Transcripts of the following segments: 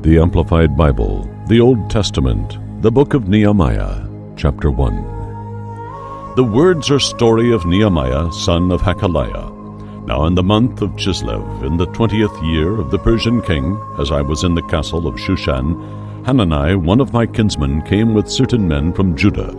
The Amplified Bible, the Old Testament, the Book of Nehemiah, chapter 1. The words or story of Nehemiah, son of Hakaliah. Now in the month of Chislev, in the 20th year of the Persian king, as I was in the castle of Shushan, Hanani, one of my kinsmen, came with certain men from Judah,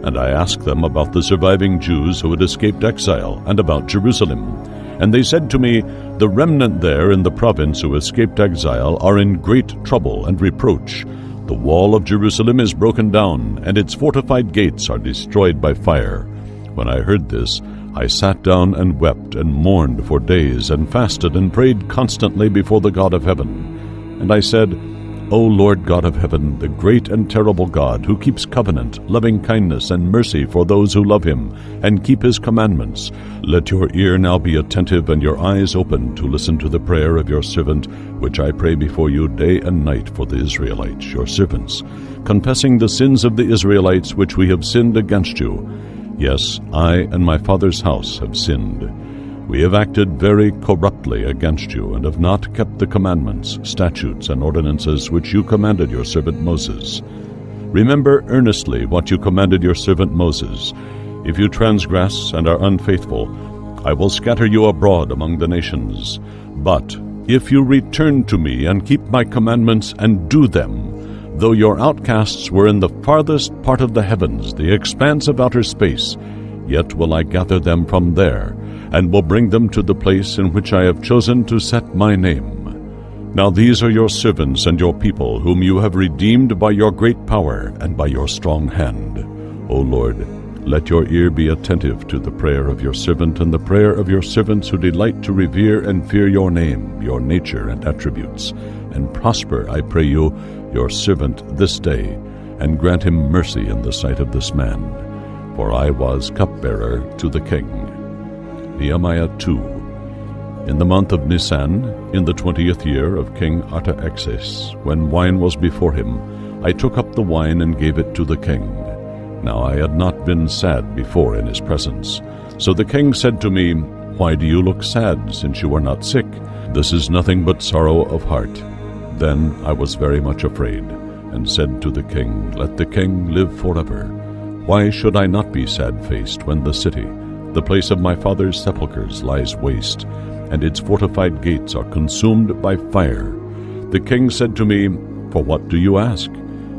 and I asked them about the surviving Jews who had escaped exile, and about Jerusalem. And they said to me, "The remnant there in the province who escaped exile are in great trouble and reproach. The wall of Jerusalem is broken down, and its fortified gates are destroyed by fire." When I heard this, I sat down and wept and mourned for days, and fasted and prayed constantly before the God of heaven. And I said, "O Lord God of heaven, the great and terrible God, who keeps covenant, loving kindness, and mercy for those who love him, and keep his commandments, let your ear now be attentive and your eyes open to listen to the prayer of your servant, which I pray before you day and night for the Israelites, your servants, confessing the sins of the Israelites which we have sinned against you. Yes, I and my father's house have sinned. We have acted very corruptly against you, and have not kept the commandments, statutes, and ordinances which you commanded your servant Moses. Remember earnestly what you commanded your servant Moses. If you transgress and are unfaithful, I will scatter you abroad among the nations. But if you return to me and keep my commandments and do them, though your outcasts were in the farthest part of the heavens, the expanse of outer space, yet will I gather them from there, and will bring them to the place in which I have chosen to set my name. Now these are your servants and your people, whom you have redeemed by your great power and by your strong hand. O Lord, let your ear be attentive to the prayer of your servant and the prayer of your servants who delight to revere and fear your name, your nature and attributes. And prosper, I pray you, your servant this day, and grant him mercy in the sight of this man. For I was cupbearer to the king. Nehemiah 2. In the month of Nisan, in the 20th year of King Artaxerxes, when wine was before him, I took up the wine and gave it to the king. Now I had not been sad before in his presence. So the king said to me, "Why do you look sad, since you are not sick? This is nothing but sorrow of heart." Then I was very much afraid, and said to the king, "Let the king live forever. Why should I not be sad-faced when the city, the place of my father's sepulchres, lies waste, and its fortified gates are consumed by fire?" The king said to me, "For what do you ask?"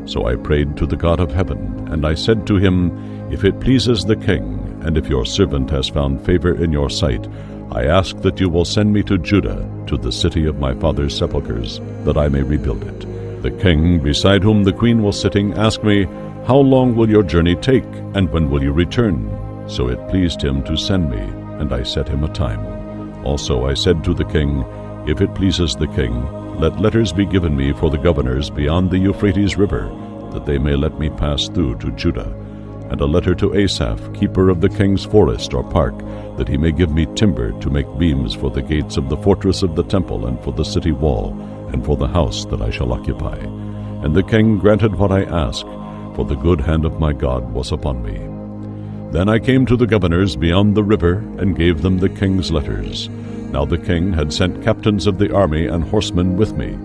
So I prayed to the God of heaven, and I said to him, "If it pleases the king, and if your servant has found favor in your sight, I ask that you will send me to Judah, to the city of my father's sepulchres, that I may rebuild it." The king, beside whom the queen was sitting, asked me, "How long will your journey take, and when will you return?" So it pleased him to send me, and I set him a time. Also I said to the king, "If it pleases the king, let letters be given me for the governors beyond the Euphrates River, that they may let me pass through to Judah, and a letter to Asaph, keeper of the king's forest or park, that he may give me timber to make beams for the gates of the fortress of the temple, and for the city wall, and for the house that I shall occupy." And the king granted what I asked, for the good hand of my God was upon me. Then I came to the governors beyond the river, and gave them the king's letters. Now the king had sent captains of the army and horsemen with me.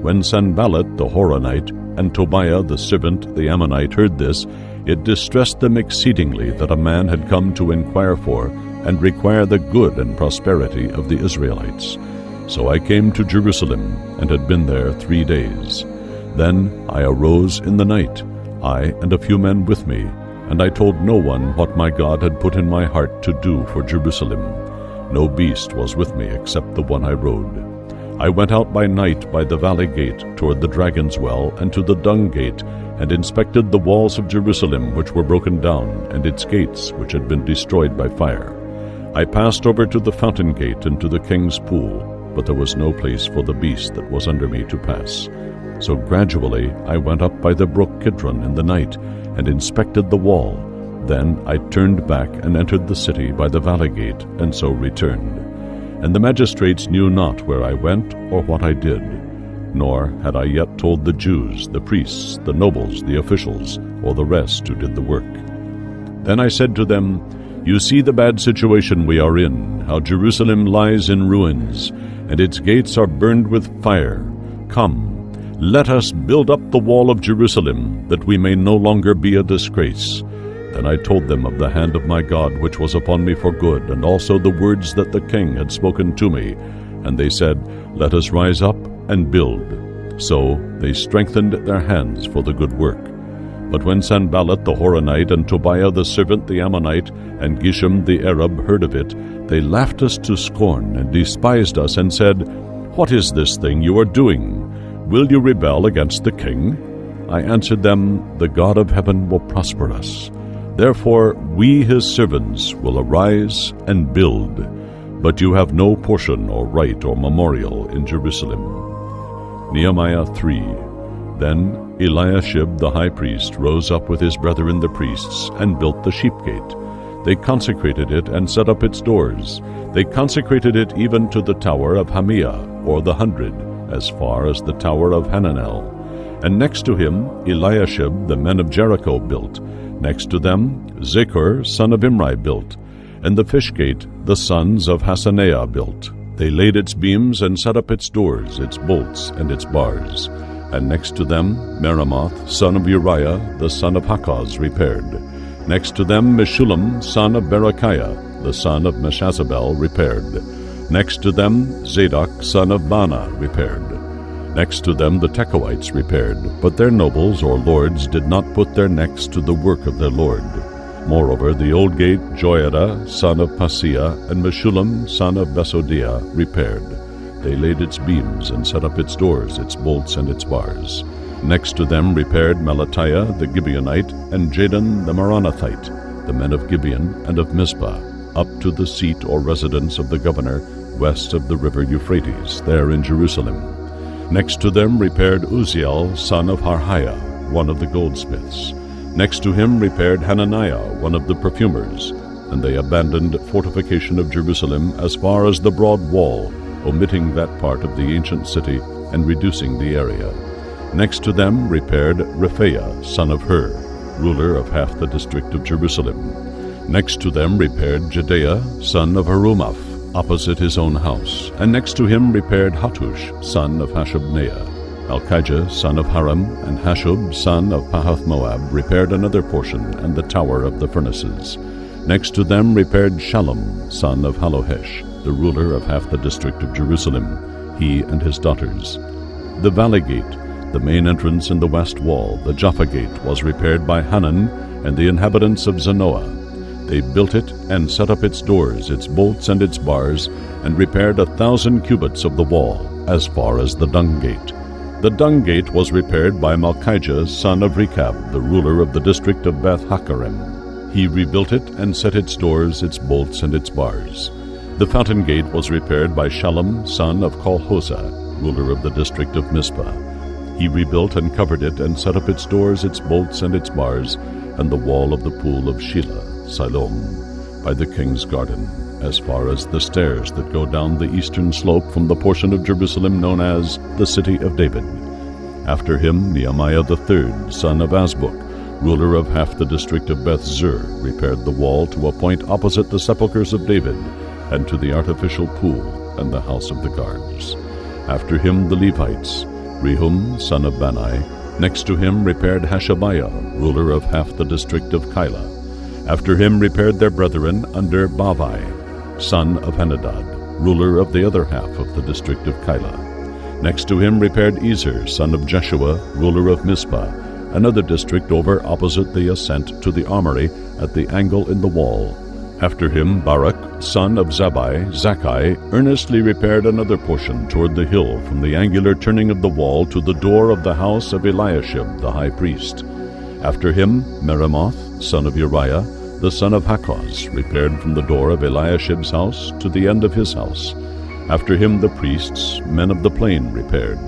When Sanballat the Horonite, and Tobiah the servant the Ammonite, heard this, it distressed them exceedingly that a man had come to inquire for and require the good and prosperity of the Israelites. So I came to Jerusalem, and had been there 3 days. Then I arose in the night, I and a few men with me, and I told no one what my God had put in my heart to do for Jerusalem. No beast was with me except the one I rode. I went out by night by the valley gate toward the dragon's well, and to the dung gate, and inspected the walls of Jerusalem which were broken down, and its gates which had been destroyed by fire. I passed over to the fountain gate and to the king's pool, but there was no place for the beast that was under me to pass. So gradually I went up by the brook Kidron in the night, and inspected the wall. Then I turned back and entered the city by the valley gate, and so returned. And the magistrates knew not where I went or what I did, nor had I yet told the Jews, the priests, the nobles, the officials, or the rest who did the work. Then I said to them, "You see the bad situation we are in, how Jerusalem lies in ruins, and its gates are burned with fire. Come, "Let us build up the wall of Jerusalem, that we may no longer be a disgrace." Then I told them of the hand of my God which was upon me for good, and also the words that the king had spoken to me. And they said, "Let us rise up and build." So they strengthened their hands for the good work. But when Sanballat the Horonite, and Tobiah the servant the Ammonite, and Geshem the Arab heard of it, they laughed us to scorn, and despised us, and said, "What is this thing you are doing? Will you rebel against the king?" I answered them, "The God of heaven will prosper us. Therefore we his servants will arise and build. But you have no portion or right or memorial in Jerusalem." Nehemiah 3. Then Eliashib the high priest rose up with his brethren the priests, and built the sheep gate. They consecrated it, and set up its doors. They consecrated it even to the tower of Hamiah, or the 100, as far as the tower of Hananel. And next to him Eliashib the men of Jericho built. Next to them Zechor son of Imri built. And the fish gate the sons of Hassenaah built. They laid its beams, and set up its doors, its bolts, and its bars. And next to them Meremoth son of Uriah the son of Hakkoz repaired. Next to them Meshullam son of Berechiah the son of Meshazabel repaired. Next to them Zadok son of Baana repaired. Next to them the Tekoites repaired, but their nobles or lords did not put their necks to the work of their lord. Moreover, the old gate Joiada son of Paseah, and Meshullam son of Besodiah repaired. They laid its beams, and set up its doors, its bolts, and its bars. Next to them repaired Melatiah the Gibeonite, and Jadon the Meronothite, the men of Gibeon and of Mizpah, up to the seat or residence of the governor, west of the river Euphrates, there in Jerusalem. Next to them repaired Uzziel son of Harhaiah, one of the goldsmiths. Next to him repaired Hananiah, one of the perfumers. And they abandoned fortification of Jerusalem as far as the broad wall, omitting that part of the ancient city, and reducing the area. Next to them repaired Rephaiah son of Hur, ruler of half the district of Jerusalem. Next to them repaired Jedaiah son of Harumaph, opposite his own house. And next to him repaired Hattush son of Hashabneiah. Malchijah son of Haram, and Hashub son of Pahath-Moab repaired another portion, and the tower of the furnaces. Next to them repaired Shallum son of Halohesh, the ruler of half the district of Jerusalem, he and his daughters. The valley gate, the main entrance in the west wall, the Jaffa gate, was repaired by Hanan and the inhabitants of Zanoah. They built it, and set up its doors, its bolts, and its bars, and repaired 1,000 cubits of the wall, as far as the dung gate. The dung gate was repaired by Malchijah son of Rechab, the ruler of the district of Beth-Hakerem. He rebuilt it, and set its doors, its bolts, and its bars. The fountain gate was repaired by Shallum son of Kolhosah, ruler of the district of Mizpah. He rebuilt and covered it, and set up its doors, its bolts, and its bars, and the wall of the pool of Shelah, Siloam, by the king's garden, as far as the stairs that go down the eastern slope from the portion of Jerusalem known as the City of David. After him Nehemiah the third, son of Azbuk, ruler of half the district of Beth-Zur, repaired the wall to a point opposite the sepulchres of David, and to the artificial pool and the house of the guards. After him the Levites, Rehum son of Bani. Next to him repaired Hashabiah, ruler of half the district of Keilah. After him repaired their brethren under Bavai, son of Henadad, ruler of the other half of the district of Keilah. Next to him repaired Ezer, son of Jeshua, ruler of Mizpah, another district over opposite the ascent to the armory at the angle in the wall. After him Barak, son of Zakkai, earnestly repaired another portion toward the hill from the angular turning of the wall to the door of the house of Eliashib the high priest. After him Meremoth, son of Uriah, the son of Hakkoz, repaired from the door of Eliashib's house to the end of his house. After him the priests, men of the plain, repaired.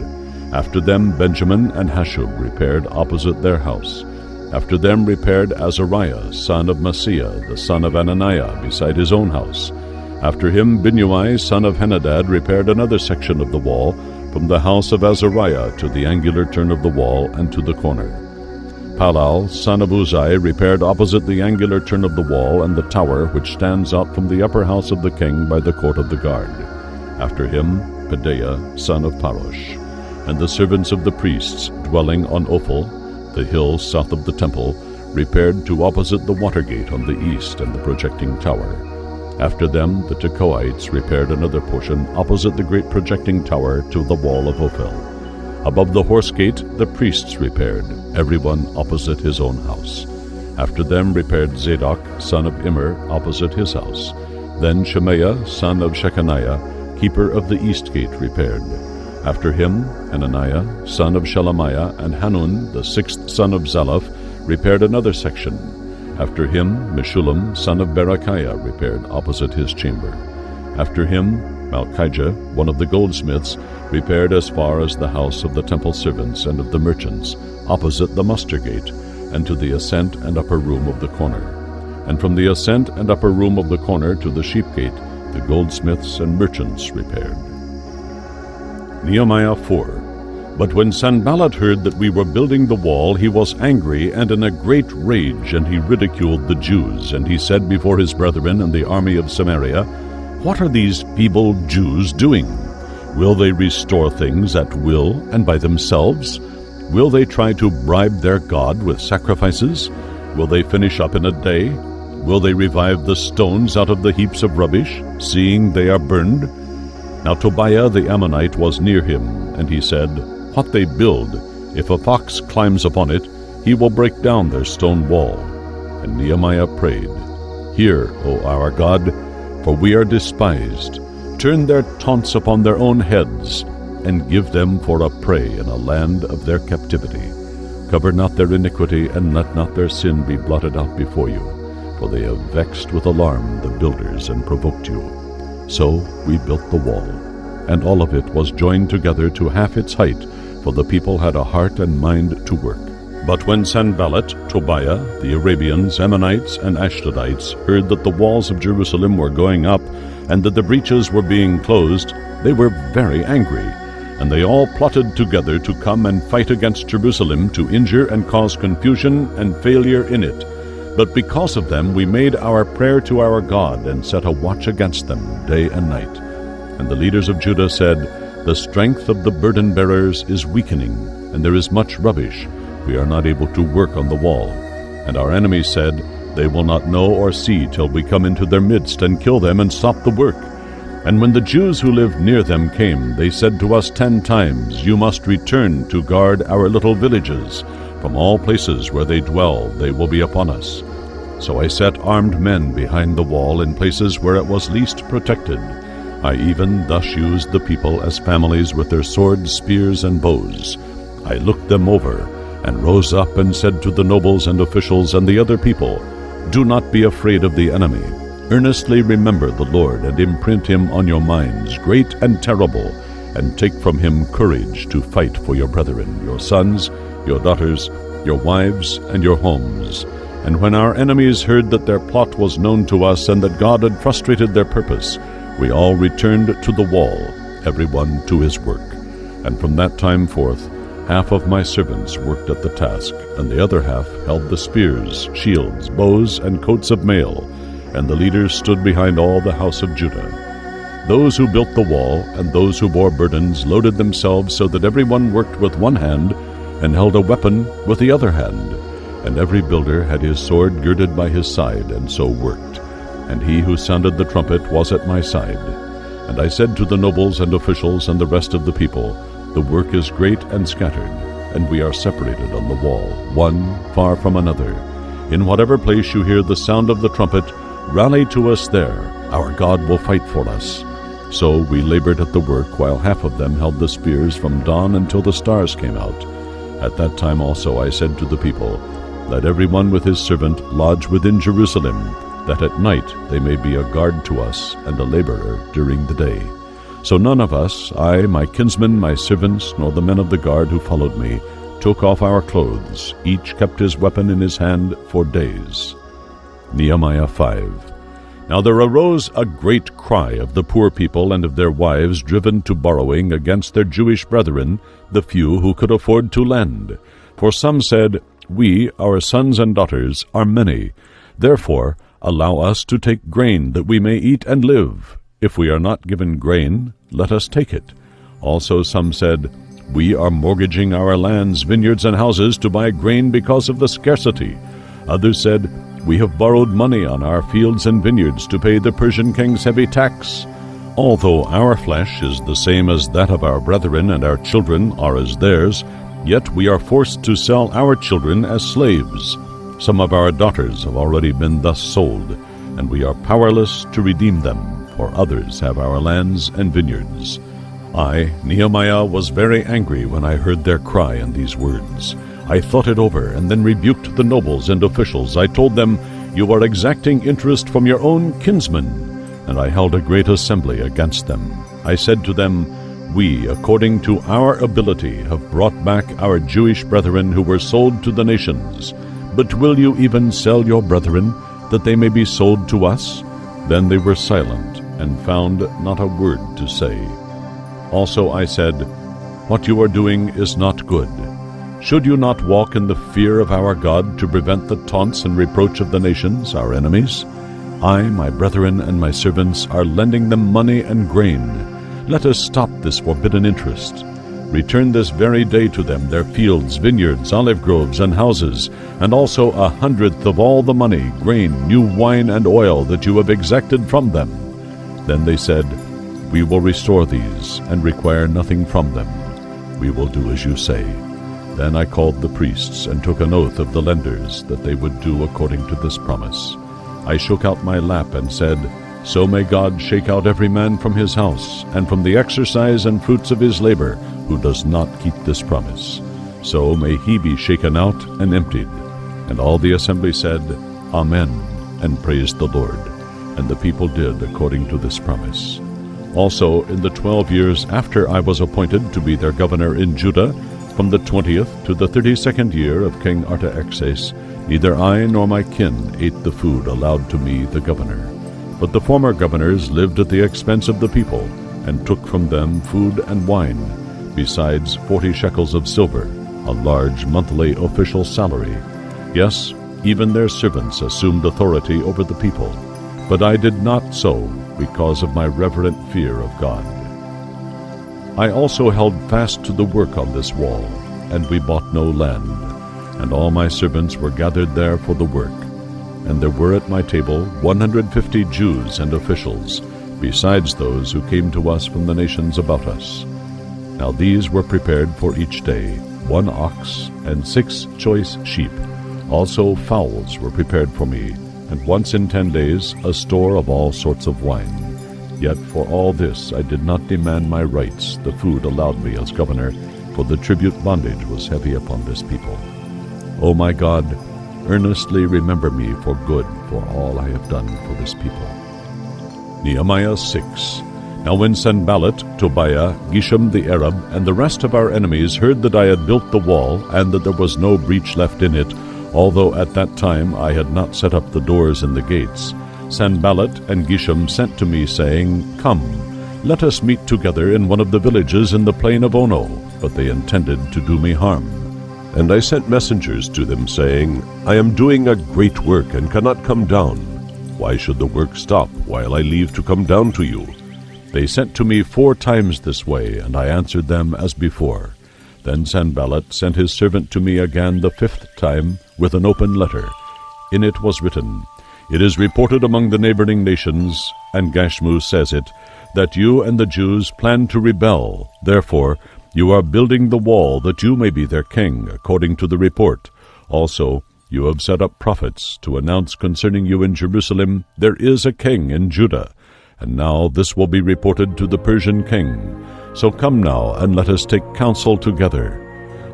After them Benjamin and Hashub repaired opposite their house. After them repaired Azariah, son of Maaseiah, the son of Ananiah, beside his own house. After him Binnui, son of Henadad, repaired another section of the wall, from the house of Azariah to the angular turn of the wall and to the corner. Palal, son of Uzai, repaired opposite the angular turn of the wall and the tower which stands out from the upper house of the king by the court of the guard. After him Pedaiah, son of Parosh. And the servants of the priests dwelling on Ophel, the hill south of the temple, repaired to opposite the water gate on the east and the projecting tower. After them the Tekoites repaired another portion opposite the great projecting tower to the wall of Ophel. Above the horse gate the priests repaired, everyone opposite his own house. After them repaired Zadok, son of Immer, opposite his house. Then Shemaiah, son of Shechaniah, keeper of the east gate, repaired. After him Hananiah, son of Shelemiah, and Hanun, the sixth son of Zalaph, repaired another section. After him Meshullam, son of Berechiah, repaired opposite his chamber. After him Malchijah, one of the goldsmiths, repaired as far as the house of the temple servants and of the merchants, opposite the muster gate, and to the ascent and upper room of the corner. And from the ascent and upper room of the corner to the sheep gate the goldsmiths and merchants repaired. Nehemiah 4. But when Sanballat heard that we were building the wall, he was angry and in a great rage, and he ridiculed the Jews. And he said before his brethren and the army of Samaria, What are these feeble Jews doing? Will they restore things at will and by themselves? Will they try to bribe their God with sacrifices? Will they finish up in a day? Will they revive the stones out of the heaps of rubbish, seeing they are burned? Now Tobiah the Ammonite was near him, and he said, What they build, if a fox climbs upon it, he will break down their stone wall. And Nehemiah prayed, Hear, O our God, for we are despised. Turn their taunts upon their own heads, and give them for a prey in a land of their captivity. Cover not their iniquity, and let not their sin be blotted out before you, for they have vexed with alarm the builders and provoked you. So we built the wall, and all of it was joined together to half its height, for the people had a heart and mind to work. But when Sanballat, Tobiah, the Arabians, Ammonites, and Ashdodites heard that the walls of Jerusalem were going up, and that the breaches were being closed, they were very angry. And they all plotted together to come and fight against Jerusalem, to injure and cause confusion and failure in it. But because of them we made our prayer to our God, and set a watch against them day and night. And the leaders of Judah said, The strength of the burden-bearers is weakening, and there is much rubbish. We are not able to work on the wall. And our enemies said, They will not know or see till we come into their midst, and kill them, and stop the work. And when the Jews who lived near them came, they said to us 10 times, You must return to guard our little villages. From all places where they dwell, they will be upon us. So I set armed men behind the wall in places where it was least protected. I even thus used the people as families with their swords, spears, and bows. I looked them over, and rose up and said to the nobles and officials and the other people, Do not be afraid of the enemy. Earnestly remember the Lord, and imprint him on your minds, great and terrible, and take from him courage to fight for your brethren, your sons, your daughters, your wives, and your homes. And when our enemies heard that their plot was known to us, and that God had frustrated their purpose, we all returned to the wall, everyone to his work. And from that time forth, half of my servants worked at the task, and the other half held the spears, shields, bows, and coats of mail, and the leaders stood behind all the house of Judah. Those who built the wall and those who bore burdens loaded themselves so that everyone worked with one hand and held a weapon with the other hand. And every builder had his sword girded by his side, and so worked. And he who sounded the trumpet was at my side. And I said to the nobles and officials and the rest of the people, The work is great and scattered, and we are separated on the wall, one far from another. In whatever place you hear the sound of the trumpet, rally to us there. Our God will fight for us. So we labored at the work, while half of them held the spears from dawn until the stars came out. At that time also I said to the people, Let everyone with his servant lodge within Jerusalem, that at night they may be a guard to us and a laborer during the day. So none of us, I, my kinsmen, my servants, nor the men of the guard who followed me, took off our clothes. Each kept his weapon in his hand for days. Nehemiah 5. Now there arose a great cry of the poor people and of their wives driven to borrowing against their Jewish brethren, the few who could afford to lend. For some said, We, our sons and daughters, are many. Therefore allow us to take grain, that we may eat and live. If we are not given grain, let us take it. Also some said, We are mortgaging our lands, vineyards, and houses to buy grain because of the scarcity. Others said, We have borrowed money on our fields and vineyards to pay the Persian king's heavy tax. Although our flesh is the same as that of our brethren, and our children are as theirs, yet we are forced to sell our children as slaves. Some of our daughters have already been thus sold, and we are powerless to redeem them, for others have our lands and vineyards. I, Nehemiah, was very angry when I heard their cry and these words. I thought it over, and then rebuked the nobles and officials. I told them, You are exacting interest from your own kinsmen. And I held a great assembly against them. I said to them, We, according to our ability, have brought back our Jewish brethren who were sold to the nations. But will you even sell your brethren, that they may be sold to us? Then they were silent, and found not a word to say. Also I said, What you are doing is not good. Should you not walk in the fear of our God to prevent the taunts and reproach of the nations, our enemies? I, my brethren, and my servants are lending them money and grain. Let us stop this forbidden interest. Return this very day to them their fields, vineyards, olive groves, and houses, and also 100th of all the money, grain, new wine, and oil that you have exacted from them. Then they said, We will restore these, and require nothing from them. We will do as you say. Then I called the priests, and took an oath of the lenders, that they would do according to this promise. I shook out my lap and said, So may God shake out every man from his house, and from the exercise and fruits of his labor, who does not keep this promise. So may he be shaken out and emptied. And all the assembly said, Amen, and praised the Lord. And the people did according to this promise. Also, in the 12 years after I was appointed to be their governor in Judah, from the 20th to the 32nd year of King Artaxerxes, neither I nor my kin ate the food allowed to me the governor. But the former governors lived at the expense of the people, and took from them food and wine, besides 40 shekels of silver, a large monthly official salary. Yes, even their servants assumed authority over the people. But I did not so, because of my reverent fear of God. I also held fast to the work on this wall, and we bought no land. And all my servants were gathered there for the work. And there were at my table 150 Jews and officials, besides those who came to us from the nations about us. Now these were prepared for each day, 1 ox and 6 choice sheep. Also fowls were prepared for me, and once in 10 days a store of all sorts of wine. Yet for all this I did not demand my rights, the food allowed me as governor, for the tribute bondage was heavy upon this people. O my God, earnestly remember me for good for all I have done for this people. Nehemiah 6. Now when Sanballat, Tobiah, Geshem the Arab, and the rest of our enemies heard that I had built the wall, and that there was no breach left in it, although at that time I had not set up the doors and the gates, Sanballat and Geshem sent to me, saying, Come, let us meet together in one of the villages in the plain of Ono. But they intended to do me harm. And I sent messengers to them, saying, I am doing a great work, and cannot come down. Why should the work stop, while I leave to come down to you? They sent to me 4 times this way, and I answered them as before. Then Sanballat sent his servant to me again the 5th time, with an open letter. In it was written, It is reported among the neighboring nations, and Gashmu says it, that you and the Jews plan to rebel. Therefore, you are building the wall that you may be their king, according to the report. Also, you have set up prophets to announce concerning you in Jerusalem, There is a king in Judah. And now this will be reported to the Persian king. So come now, and let us take counsel together.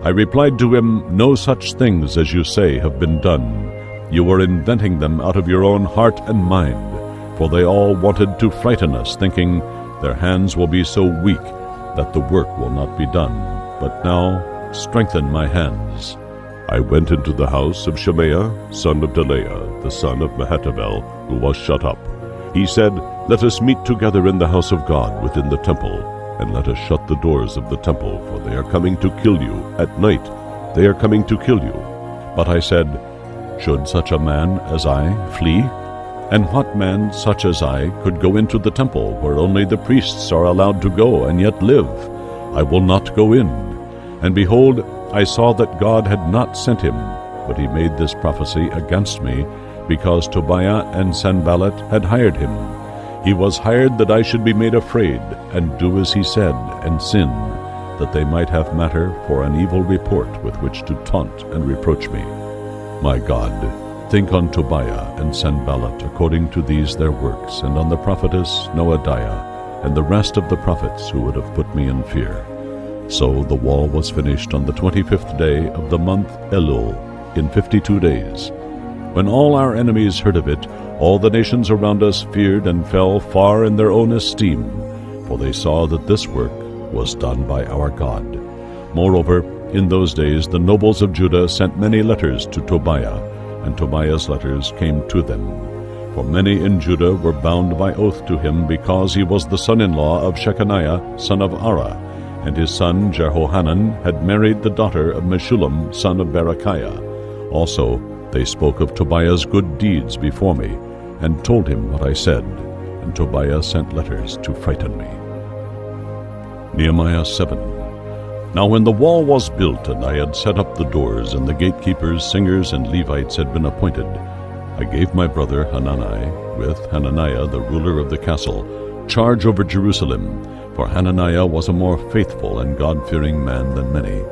I replied to him, No such things as you say have been done. You are inventing them out of your own heart and mind. For they all wanted to frighten us, thinking, Their hands will be so weak that the work will not be done. But now strengthen my hands. I went into the house of Shemaiah, son of Delaiah, the son of Mehetabel, who was shut up. He said, Let us meet together in the house of God within the temple, and let us shut the doors of the temple, for they are coming to kill you. At night they are coming to kill you. But I said, Should such a man as I flee? And what man such as I could go into the temple, where only the priests are allowed to go and yet live? I will not go in. And behold, I saw that God had not sent him, but he made this prophecy against me, because Tobiah and Sanballat had hired him. He was hired that I should be made afraid, and do as he said, and sin, that they might have matter for an evil report with which to taunt and reproach me. My God, think on Tobiah and Sanballat according to these their works, and on the prophetess Noadiah, and the rest of the prophets who would have put me in fear. So the wall was finished on the 25th day of the month Elul, in 52 days. When all our enemies heard of it, all the nations around us feared and fell far in their own esteem, for they saw that this work was done by our God. Moreover, in those days the nobles of Judah sent many letters to Tobiah, and Tobiah's letters came to them. For many in Judah were bound by oath to him, because he was the son-in-law of Shechaniah, son of Ara, and his son Jehohanan had married the daughter of Meshullam, son of Berechiah. Also they spoke of Tobiah's good deeds before me, and told him what I said, and Tobiah sent letters to frighten me. Nehemiah 7. Now when the wall was built, and I had set up the doors, and the gatekeepers, singers, and Levites had been appointed, I gave my brother Hanani, with Hananiah the ruler of the castle, charge over Jerusalem, for Hananiah was a more faithful and God-fearing man than many.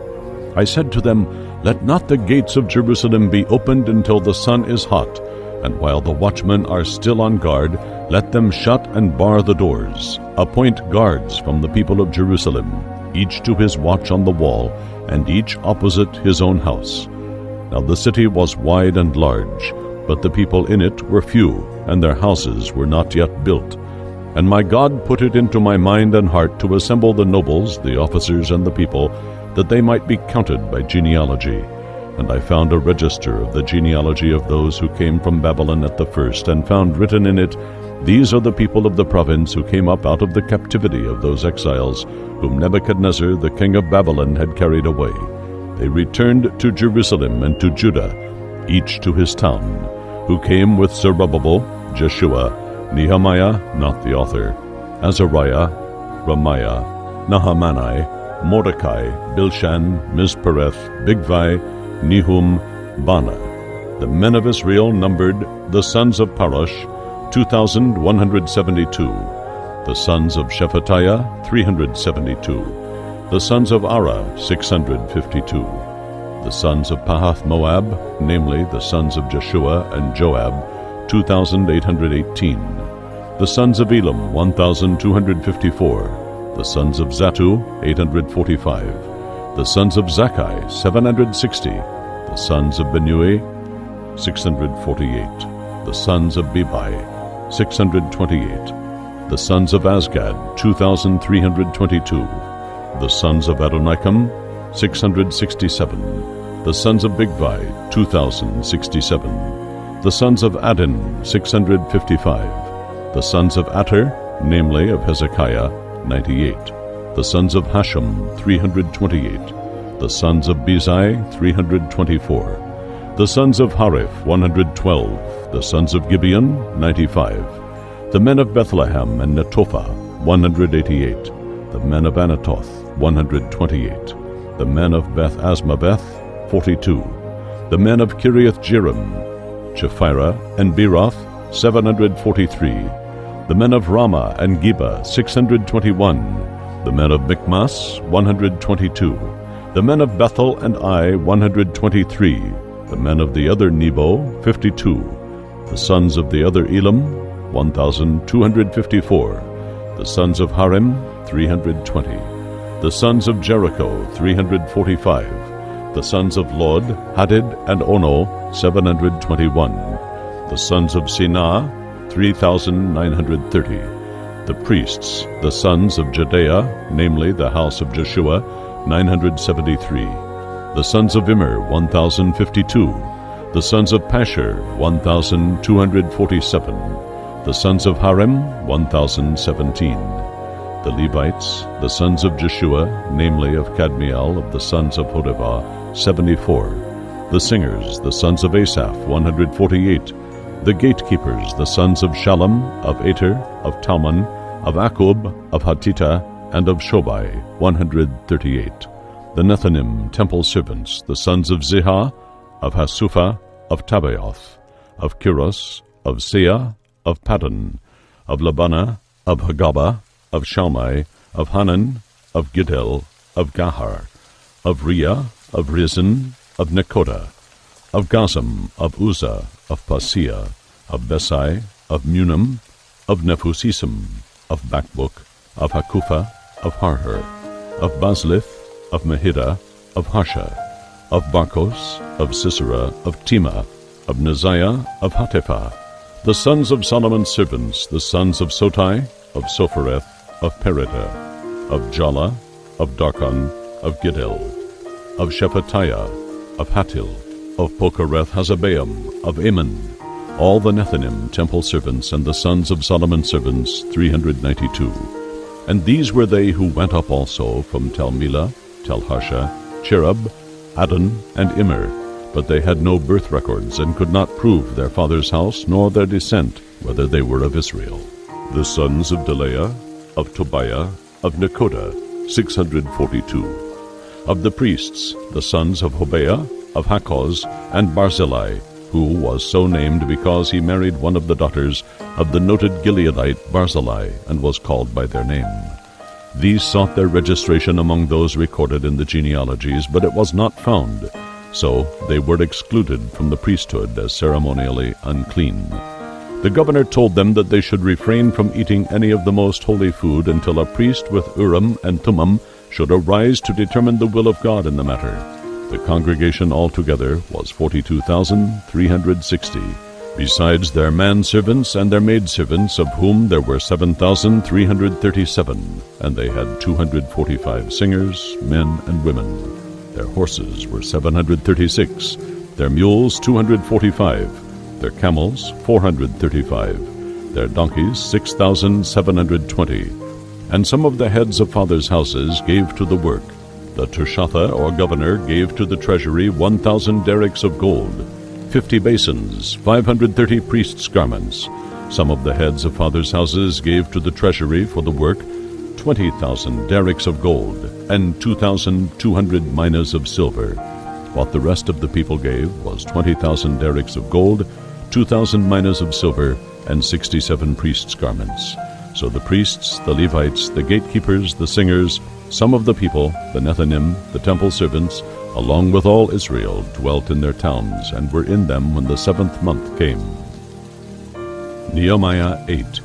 I said to them, Let not the gates of Jerusalem be opened until the sun is hot, and while the watchmen are still on guard, let them shut and bar the doors. Appoint guards from the people of Jerusalem, each to his watch on the wall, and each opposite his own house. Now the city was wide and large, but the people in it were few, and their houses were not yet built. And my God put it into my mind and heart to assemble the nobles, the officers, and the people, that they might be counted by genealogy. And I found a register of the genealogy of those who came from Babylon at the first, and found written in it, These are the people of the province who came up out of the captivity of those exiles, whom Nebuchadnezzar the king of Babylon had carried away. They returned to Jerusalem and to Judah, each to his town, who came with Zerubbabel, Jeshua, Nehemiah, not the author, Azariah, Ramiah, Nahamani, Mordecai, Bilshan, Mizpereth, Bigvai, Nehum, Bana. The men of Israel numbered the sons of Parosh, 2,172. The sons of Shephatiah, 372. The sons of Ara, 652. The sons of Pahath Moab, namely the sons of Jeshua and Joab, 2,818. The sons of Elam, 1,254. The sons of Zatu, 845. The sons of Zakkai, 760. The sons of Benui, 648. The sons of Bebai, 628. The sons of Azgad, 2,322. The sons of Adonikam, 667. The sons of Bigvai, 2,067. The sons of Adin, 655. The sons of Ater, namely of Hezekiah, 98. The sons of Hashem, 328. The sons of Bezai, 324. The sons of Hariph, 112. The sons of Gibeon, 95. The men of Bethlehem and Netophah, 188. The men of Anathoth, 128. The men of Beth Asmaveth, 42. The men of Kiriath Jearim, Chephirah, and Beeroth, 743. The men of Ramah and Geba, 621. The men of Michmas, 122. The men of Bethel and Ai, 123. The men of the other Nebo, 52. The sons of the other Elam, 1,254. The sons of Harim, 320. The sons of Jericho, 345. The sons of Lod, Hadid, and Ono, 721. The sons of Sinah, 3,930. The priests, the sons of Jedaiah, namely the house of Jeshua, 973. The sons of Immer, 1,052. The sons of Pashur, 1,247. The sons of Harim, 1,017. The Levites, the sons of Jeshua, namely of Kadmiel of the sons of Hodavah, 74. The singers, the sons of Asaph, 148. The gatekeepers, the sons of Shallum, of Ater, of Talmon, of Akub, of Hatita, and of Shobai, 138. the Nethinim, temple servants, the sons of Ziha, of Hasupha, of Tabaoth, of Kiros, of Seah, of Paddan, of Labana, of Hagaba, of Shalmai, of Hanan, of Giddel, of Gahar, of Riah, of Rizin, of Nekoda, of Gazam, of Uzzah, of Paseah, of Besai, of Munam, of Nephusisim, of Bakbuk, of Hakupha, of Harher, of Baslith, of Mehida, of Harsha, of Barkos, of Sisera, of Tema, of Neziah, of Hatepha, the sons of Solomon's servants, the sons of Sotai, of Sophereth, of Perida, of Jala, of Darkon, of Giddel, of Shephatiah, of Hatil, of Pokereth-Hazabaim, of Ammon, all the Nethinim, temple servants, and the sons of Solomon's servants, 392. And these were they who went up also from Tel-Melah, Tel-Harsha, Cherub, Adon, and Immer, but they had no birth records, and could not prove their father's house, nor their descent, whether they were of Israel. The sons of Delaiah, of Tobiah, of Nekoda, 642. Of the priests, the sons of Hobaiah, of Hakkoz, and Barzillai, who was so named because he married one of the daughters of the noted Gileadite Barzillai, and was called by their name. These sought their registration among those recorded in the genealogies, but it was not found. So they were excluded from the priesthood as ceremonially unclean. The governor told them that they should refrain from eating any of the most holy food until a priest with Urim and Thummim should arise to determine the will of God in the matter. The congregation altogether was 42,360, besides their manservants and their maidservants, of whom there were 7,337, and they had 245 singers, men and women. Their horses were 736, their mules 245, their camels 435, their donkeys 6,720. And some of the heads of fathers' houses gave to the work. The Tushatha, or governor, gave to the treasury 1,000 derricks of gold, 50 basins, 530 priests' garments. Some of the heads of fathers' houses gave to the treasury for the work 20,000 derricks of gold, and 2,200 minas of silver. What the rest of the people gave was 20,000 derricks of gold, 2,000 minas of silver, and 67 priests' garments. So the priests, the Levites, the gatekeepers, the singers, some of the people, the Nethinim, the temple servants, along with all Israel, dwelt in their towns, and were in them when the 7th month came. Nehemiah 8.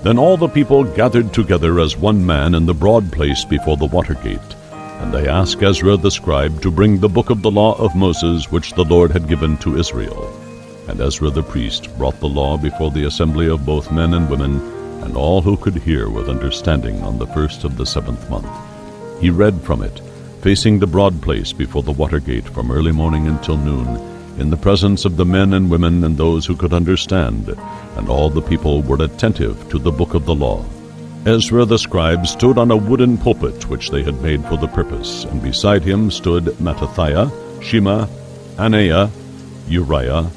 Then all the people gathered together as one man in the broad place before the water gate. And they asked Ezra the scribe to bring the book of the law of Moses, which the Lord had given to Israel. And Ezra the priest brought the law before the assembly of both men and women, and all who could hear with understanding on the 1st of the 7th month. He read from it, facing the broad place before the water gate from early morning until noon, in the presence of the men and women and those who could understand, and all the people were attentive to the book of the law. Ezra the scribe stood on a wooden pulpit which they had made for the purpose, and beside him stood Mattithiah, Shema, Anaiah, Uriah,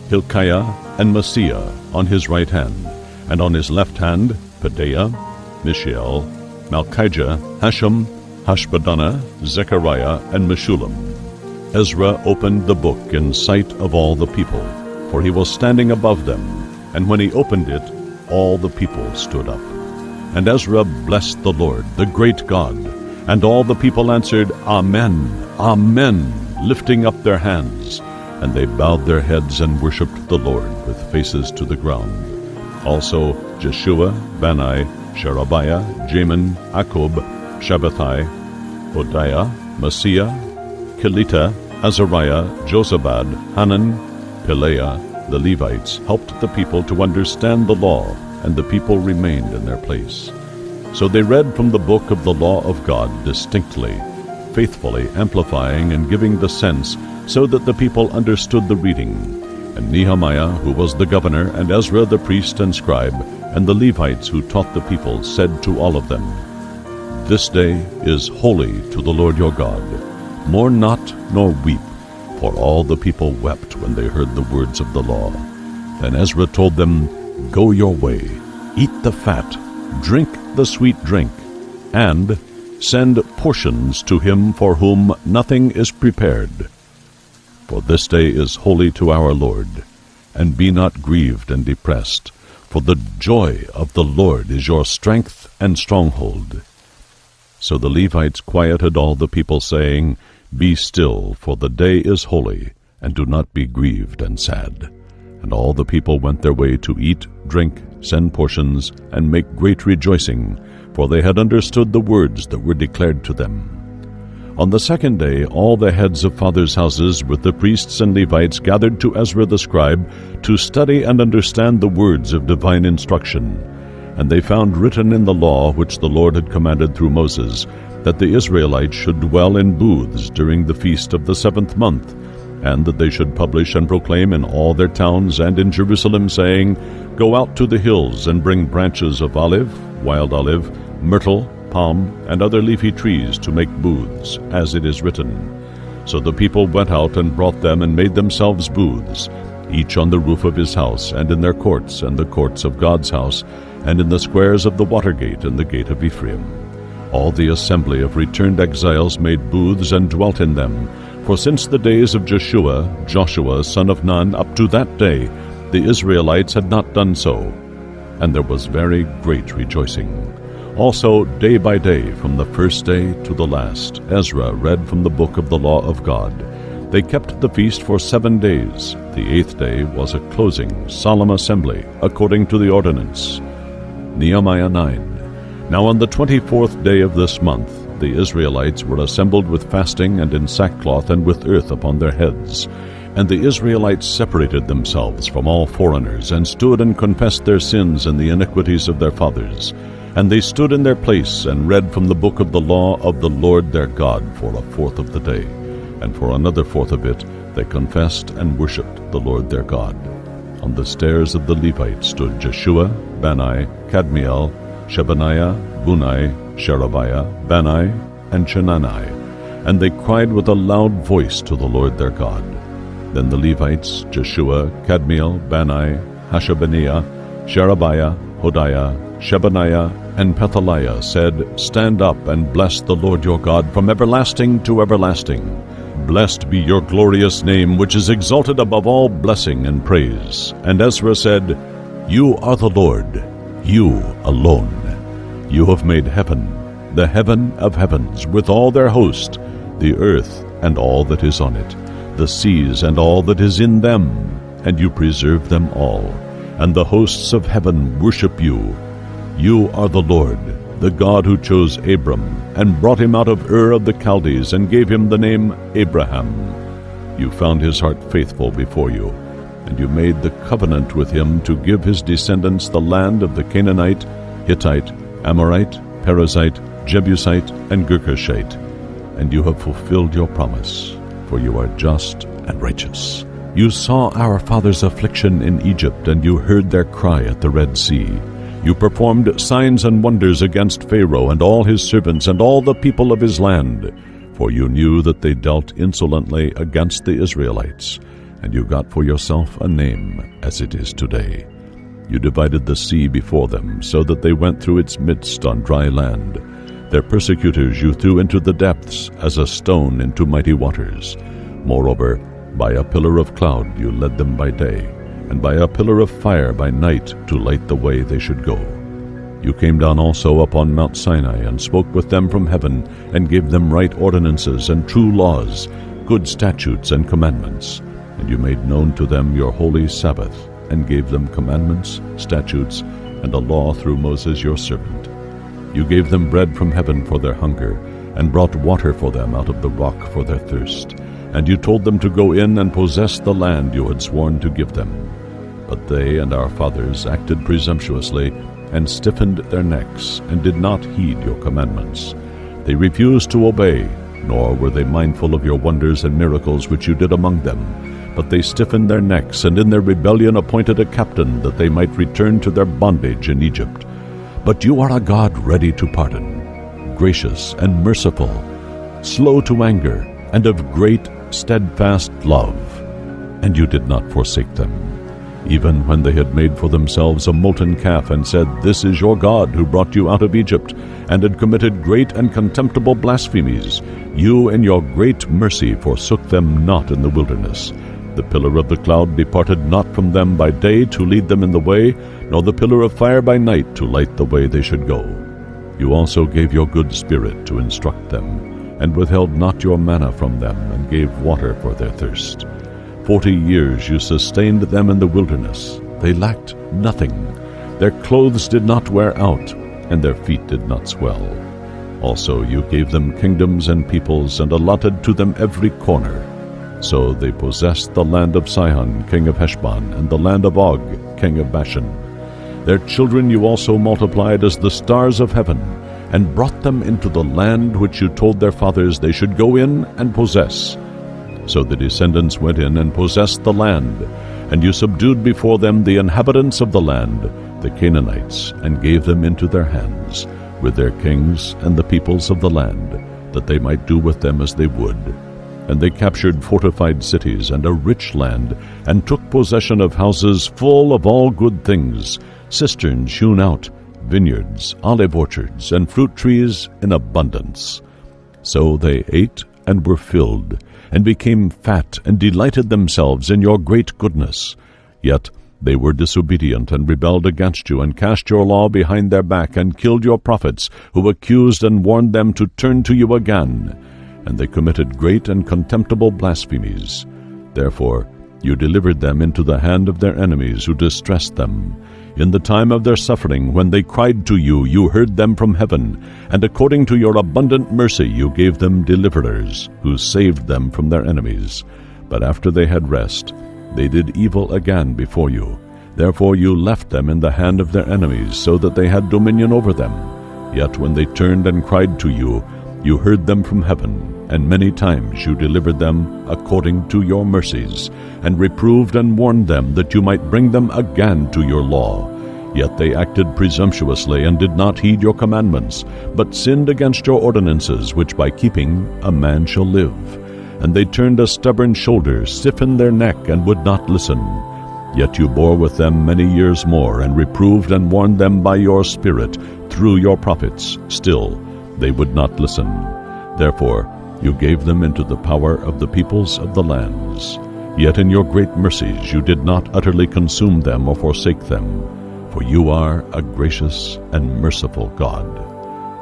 Hilkiah, and Maaseiah on his right hand, and on his left hand Pedaiah, Mishael, Malchijah, Hashum, Hashbaddanah, Zechariah, and Meshullam. Ezra opened the book in sight of all the people, for he was standing above them, and when he opened it, all the people stood up. And Ezra blessed the Lord, the great God, and all the people answered, Amen, Amen, lifting up their hands. And they bowed their heads and worshipped the Lord with faces to the ground. Also Jeshua, Bani, Sherebiah, Jamin, Akub, Shabbathai, Hodiah, Maaseiah, Kelita, Azariah, Jozabad, Hanan, Pelaiah, the Levites, helped the people to understand the law, and the people remained in their place. So they read from the book of the law of God distinctly, faithfully amplifying and giving the sense, so that the people understood the reading. And Nehemiah, who was the governor, and Ezra the priest and scribe, and the Levites who taught the people, said to all of them, This day is holy to the Lord your God. Mourn not nor weep, for all the people wept when they heard the words of the law. Then Ezra told them, Go your way, eat the fat, drink the sweet drink, and Send portions to him for whom nothing is prepared. For this day is holy to our Lord, and be not grieved and depressed, for the joy of the Lord is your strength and stronghold. So the Levites quieted all the people, saying, Be still, for the day is holy, and do not be grieved and sad. And all the people went their way to eat, drink, send portions, and make great rejoicing, for they had understood the words that were declared to them. On the second day all the heads of fathers' houses with the priests and Levites gathered to Ezra the scribe to study and understand the words of divine instruction. And they found written in the law which the Lord had commanded through Moses, that the Israelites should dwell in booths during the feast of the 7th month, and that they should publish and proclaim in all their towns and in Jerusalem, saying, Go out to the hills and bring branches of olive, wild olive, myrtle, palm, and other leafy trees to make booths, as it is written. So the people went out and brought them and made themselves booths, each on the roof of his house, and in their courts, and the courts of God's house, and in the squares of the water gate and the gate of Ephraim. All the assembly of returned exiles made booths and dwelt in them. For since the days of Joshua son of Nun, up to that day, the Israelites had not done so. And there was very great rejoicing. Also, day by day, from the first day to the last, Ezra read from the book of the law of God. They kept the feast for 7 days. The 8th day was a closing, solemn assembly, according to the ordinance. Nehemiah 9. Now on the 24th day of this month, the Israelites were assembled with fasting and in sackcloth and with earth upon their heads. And the Israelites separated themselves from all foreigners, and stood and confessed their sins and the iniquities of their fathers. And they stood in their place and read from the book of the law of the Lord their God for a fourth of the day. And for another fourth of it they confessed and worshipped the Lord their God. On the stairs of the Levites stood Jeshua, Bani, Kadmiel, Shebaniah, Bunai, Sherebiah, Bani, and Chenani. And they cried with a loud voice to the Lord their God. Then the Levites, Jeshua, Kadmiel, Bani, Hashabaniah, Sherebiah, Hodiah, Shebaniah, and Pethaliah said, Stand up and bless the Lord your God from everlasting to everlasting. Blessed be your glorious name, which is exalted above all blessing and praise. And Ezra said, You are the Lord, you alone. You have made heaven, the heaven of heavens, with all their host, the earth and all that is on it, the seas and all that is in them, and you preserve them all. And the hosts of heaven worship you. You are the Lord, the God who chose Abram, and brought him out of Ur of the Chaldees, and gave him the name Abraham. You found his heart faithful before you, and you made the covenant with him to give his descendants the land of the Canaanite, Hittite, Amorite, Perizzite, Jebusite, and Girgashite. And you have fulfilled your promise, for you are just and righteous. You saw our fathers' affliction in Egypt, and you heard their cry at the Red Sea. You performed signs and wonders against Pharaoh and all his servants and all the people of his land, for you knew that they dealt insolently against the Israelites, and you got for yourself a name, as it is today. You divided the sea before them, so that they went through its midst on dry land. Their persecutors you threw into the depths, as a stone into mighty waters. Moreover, by a pillar of cloud you led them by day, and by a pillar of fire by night to light the way they should go. You came down also upon Mount Sinai, and spoke with them from heaven, and gave them right ordinances and true laws, good statutes and commandments. And you made known to them your holy Sabbath, and gave them commandments, statutes, and a law through Moses your servant. You gave them bread from heaven for their hunger, and brought water for them out of the rock for their thirst. And you told them to go in and possess the land you had sworn to give them. But they and our fathers acted presumptuously, and stiffened their necks, and did not heed your commandments. They refused to obey, nor were they mindful of your wonders and miracles which you did among them. But they stiffened their necks, and in their rebellion appointed a captain, that they might return to their bondage in Egypt. But you are a God ready to pardon, gracious and merciful, slow to anger, and of great steadfast love. And you did not forsake them. even when they had made for themselves a molten calf, and said, "This is your God who brought you out of Egypt," and had committed great and contemptible blasphemies, you in your great mercy forsook them not in the wilderness. The pillar of the cloud departed not from them by day to lead them in the way, nor the pillar of fire by night to light the way they should go. You also gave your good spirit to instruct them, and withheld not your manna from them, and gave water for their thirst. 40 years you sustained them in the wilderness. They lacked nothing. Their clothes did not wear out, and their feet did not swell. Also you gave them kingdoms and peoples, and allotted to them every corner. So they possessed the land of Sihon, king of Heshbon, and the land of Og, king of Bashan. Their children you also multiplied as the stars of heaven, and brought them into the land which you told their fathers they should go in and possess. So the descendants went in and possessed the land, and you subdued before them the inhabitants of the land, the Canaanites, and gave them into their hands, with their kings and the peoples of the land, that they might do with them as they would. And they captured fortified cities and a rich land, and took possession of houses full of all good things, cisterns hewn out, vineyards, olive orchards, and fruit trees in abundance. So they ate and were filled, and became fat, and delighted themselves in your great goodness. Yet they were disobedient, and rebelled against you, and cast your law behind their back, and killed your prophets, who accused and warned them to turn to you again. And they committed great and contemptible blasphemies. Therefore you delivered them into the hand of their enemies, who distressed them. In the time of their suffering, when they cried to you, you heard them from heaven, and according to your abundant mercy you gave them deliverers, who saved them from their enemies. But after they had rest, they did evil again before you. Therefore you left them in the hand of their enemies, so that they had dominion over them. Yet when they turned and cried to you, you heard them from heaven, and many times you delivered them according to your mercies, and reproved and warned them, that you might bring them again to your law. Yet they acted presumptuously, and did not heed your commandments, but sinned against your ordinances, which by keeping a man shall live. And they turned a stubborn shoulder, stiffened their neck, and would not listen. Yet you bore with them many years more, and reproved and warned them by your Spirit through your prophets. Still they would not listen. Therefore you gave them into the power of the peoples of the lands. Yet in your great mercies you did not utterly consume them or forsake them, for you are a gracious and merciful God.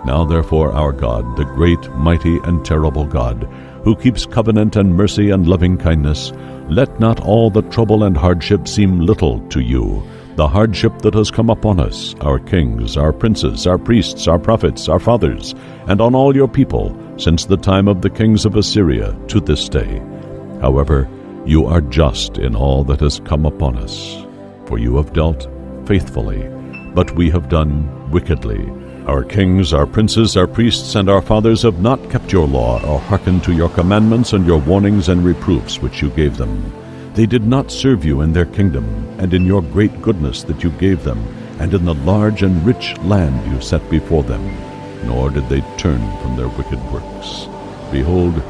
Now therefore our God, the great, mighty, and terrible God, who keeps covenant and mercy and loving kindness, let not all the trouble and hardship seem little to you, the hardship that has come upon us, our kings, our princes, our priests, our prophets, our fathers, and on all your people, since the time of the kings of Assyria to this day. However, you are just in all that has come upon us, for you have dealt faithfully, but we have done wickedly. Our kings, our princes, our priests, and our fathers have not kept your law, or hearkened to your commandments and your warnings and reproofs which you gave them. They did not serve you in their kingdom, and in your great goodness that you gave them, and in the large and rich land you set before them, nor did they turn from their wicked works. Behold,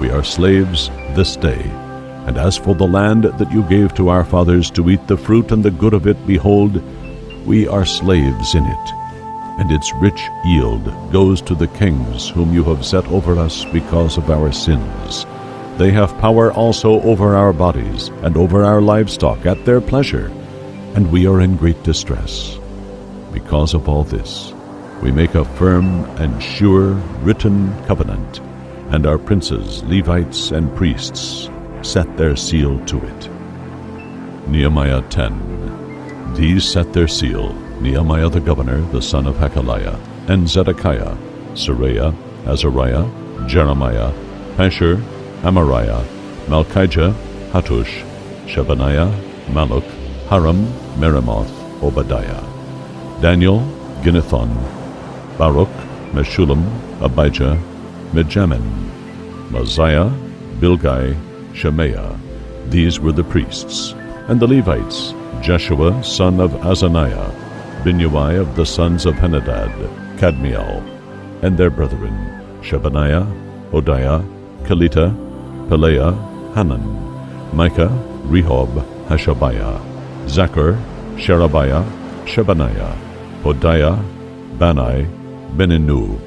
we are slaves this day, and as for the land that you gave to our fathers to eat the fruit and the good of it, behold, we are slaves in it, and its rich yield goes to the kings whom you have set over us because of our sins. They have power also over our bodies and over our livestock at their pleasure, and we are in great distress. Because of all this, we make a firm and sure written covenant, and our princes, Levites, and priests set their seal to it. Nehemiah 10. These set their seal, Nehemiah the governor, the son of Hakaliah, and Zedekiah, Seraiah, Azariah, Jeremiah, Pashur, Amariah, Malchijah, Hattush, Shebaniah, Maluk, Haram, Meremoth, Obadiah, Daniel, Ginnethon, Baruch, Meshullam, Abijah, Mijamin, Mosiah, Bilgai, Shemaiah. These were the priests. And the Levites, Jeshua, son of Azaniah, Binnui of the sons of Henadad, Kadmiel, and their brethren, Shebaniah, Hodiah, Kelita, Pelaiah, Hanan, Micah, Rehob, Hashabiah, Zachar, Sherebiah, Shebaniah, Hodiah, Bani, Beninu.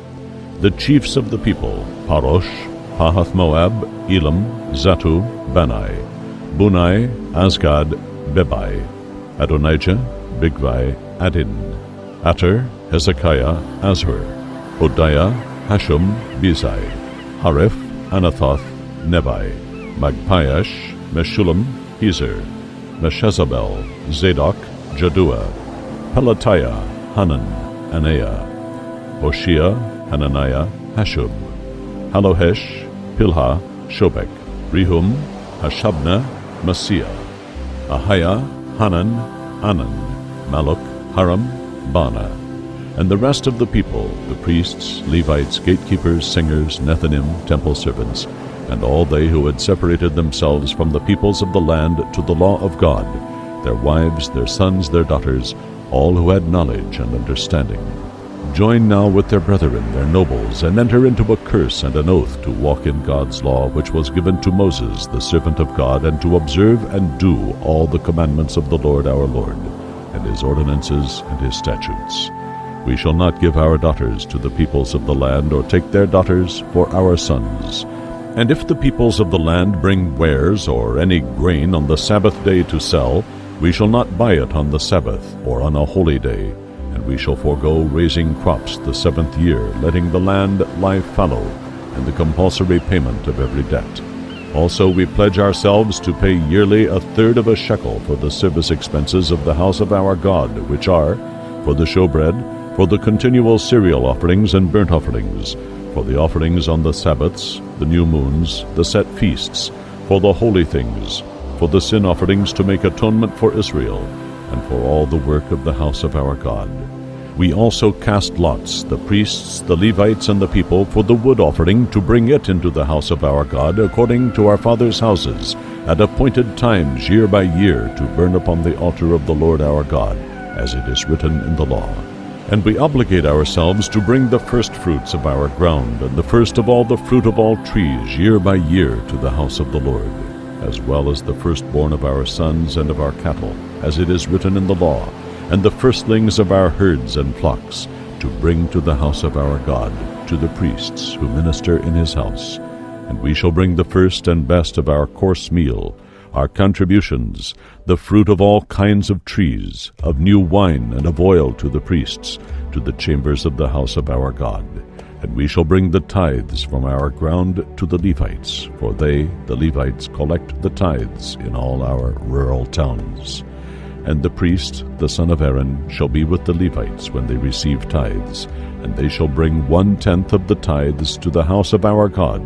The chiefs of the people, Parosh, Pahath-Moab, Elam, Zatu, Bani, Bunai, Azgad, Bebai, Adonijah, Bigvai, Adin, Ater, Hezekiah, Azur, Hodiah, Hashum, Bezai, Hariph, Anathoth, Nebai, Magpiash, Meshullam, Hezer, Meshezabel, Zadok, Jaddua, Pelatiah, Hanan, Anaiah, Hoshea, Hananiah, Hashub, Halohesh, Pilha, Shobek, Rehum, Hashabna, Maaseiah, Ahiah, Hanan, Anan, Maluk, Haram, Bana, and the rest of the people, the priests, Levites, gatekeepers, singers, Nethinim, temple servants, and all they who had separated themselves from the peoples of the land to the law of God, their wives, their sons, their daughters, all who had knowledge and understanding. Join now with their brethren, their nobles, and enter into a curse and an oath to walk in God's law, which was given to Moses, the servant of God, and to observe and do all the commandments of the Lord our Lord, and his ordinances and his statutes. We shall not give our daughters to the peoples of the land, or take their daughters for our sons. And if the peoples of the land bring wares or any grain on the Sabbath day to sell, we shall not buy it on the Sabbath or on a holy day, and we shall forego raising crops the 7th year, letting the land lie fallow, and the compulsory payment of every debt. Also we pledge ourselves to pay yearly 1/3 of a shekel for the service expenses of the house of our God, which are, for the showbread, for the continual cereal offerings and burnt offerings, for the offerings on the Sabbaths, the new moons, the set feasts, for the holy things, for the sin offerings to make atonement for Israel, and for all the work of the house of our God. We also cast lots, the priests, the Levites, and the people, for the wood offering, to bring it into the house of our God, according to our fathers' houses, at appointed times year by year, to burn upon the altar of the Lord our God, as it is written in the law. And we obligate ourselves to bring the first fruits of our ground, and the first of all the fruit of all trees, year by year, to the house of the Lord, as well as the firstborn of our sons and of our cattle, as it is written in the law, and the firstlings of our herds and flocks, to bring to the house of our God, to the priests who minister in his house. And we shall bring the first and best of our coarse meal, our contributions, the fruit of all kinds of trees, of new wine and of oil to the priests, to the chambers of the house of our God. And we shall bring the tithes from our ground to the Levites, for they, the Levites, collect the tithes in all our rural towns. And the priest, the son of Aaron, shall be with the Levites when they receive tithes, and they shall bring 1/10 of the tithes to the house of our God,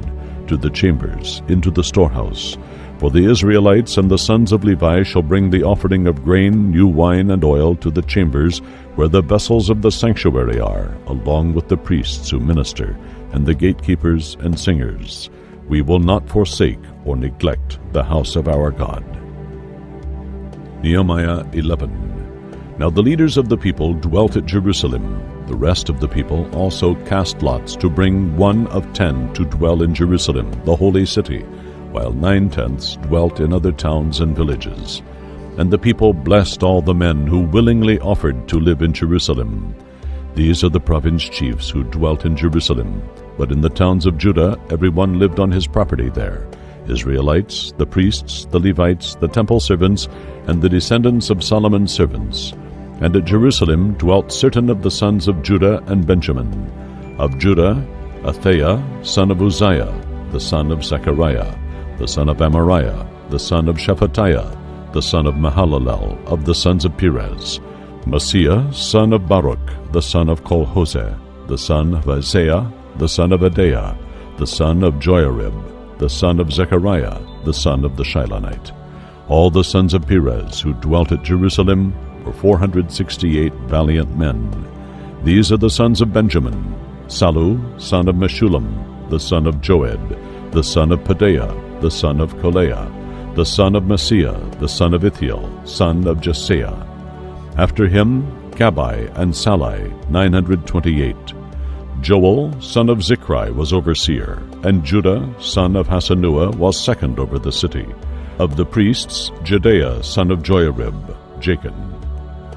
to the chambers, into the storehouse. For the Israelites and the sons of Levi shall bring the offering of grain, new wine, and oil to the chambers where the vessels of the sanctuary are, along with the priests who minister, and the gatekeepers and singers. We will not forsake or neglect the house of our God. Nehemiah 11. Now the leaders of the people dwelt at Jerusalem. The rest of the people also cast lots to bring 1/10 to dwell in Jerusalem, the holy city, while 9/10 dwelt in other towns and villages. And the people blessed all the men who willingly offered to live in Jerusalem. These are the province chiefs who dwelt in Jerusalem, but in the towns of Judah everyone lived on his property there, Israelites, the priests, the Levites, the temple servants, and the descendants of Solomon's servants. And at Jerusalem dwelt certain of the sons of Judah and Benjamin. Of Judah, Athaiah, son of Uzziah, the son of Zechariah, the son of Amariah, the son of Shephatiah, the son of Mahalalel, of the sons of Perez, Maaseiah, son of Baruch, the son of Kolhose, the son of Isaiah, the son of Adaiah, the son of Joiarib, the son of Zechariah, the son of the Shilonite. All the sons of Perez who dwelt at Jerusalem were 468 valiant men. These are the sons of Benjamin: Sallu, son of Meshullam, the son of Joed, the son of Pedaiah, the son of Kolaiah, the son of Maaseiah, the son of Ithiel, son of Jesaiah. After him, Gabbai and Sallai, 928. Joel, son of Zichri, was overseer, and Judah, son of Hasanua, was second over the city. Of the priests, Jedaiah, son of Joiarib, Jachin.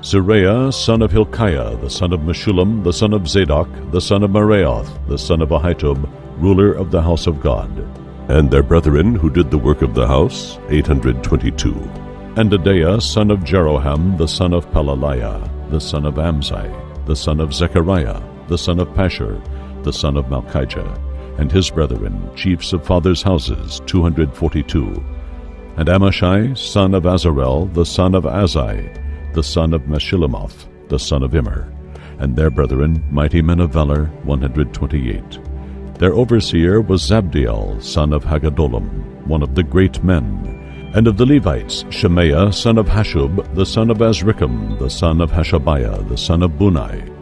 Seraiah, son of Hilkiah, the son of Meshullam, the son of Zadok, the son of Meraioth, the son of Ahitub, ruler of the house of God. And their brethren who did the work of the house, 822. And Adaiah, son of Jeroham, the son of Pelaliah, the son of Amzai, the son of Zechariah, the son of Pashur, the son of Malchijah, and his brethren, chiefs of fathers' houses, 242. And Amashai, son of Azarel, the son of Azai, the son of Meshillemoth, the son of Immer, and their brethren, mighty men of valor, 128. Their overseer was Zabdiel, son of Haggadolam, one of the great men. And of the Levites, Shemaiah, son of Hashub, the son of Azrikam, the son of Hashabiah, the son of Bunai,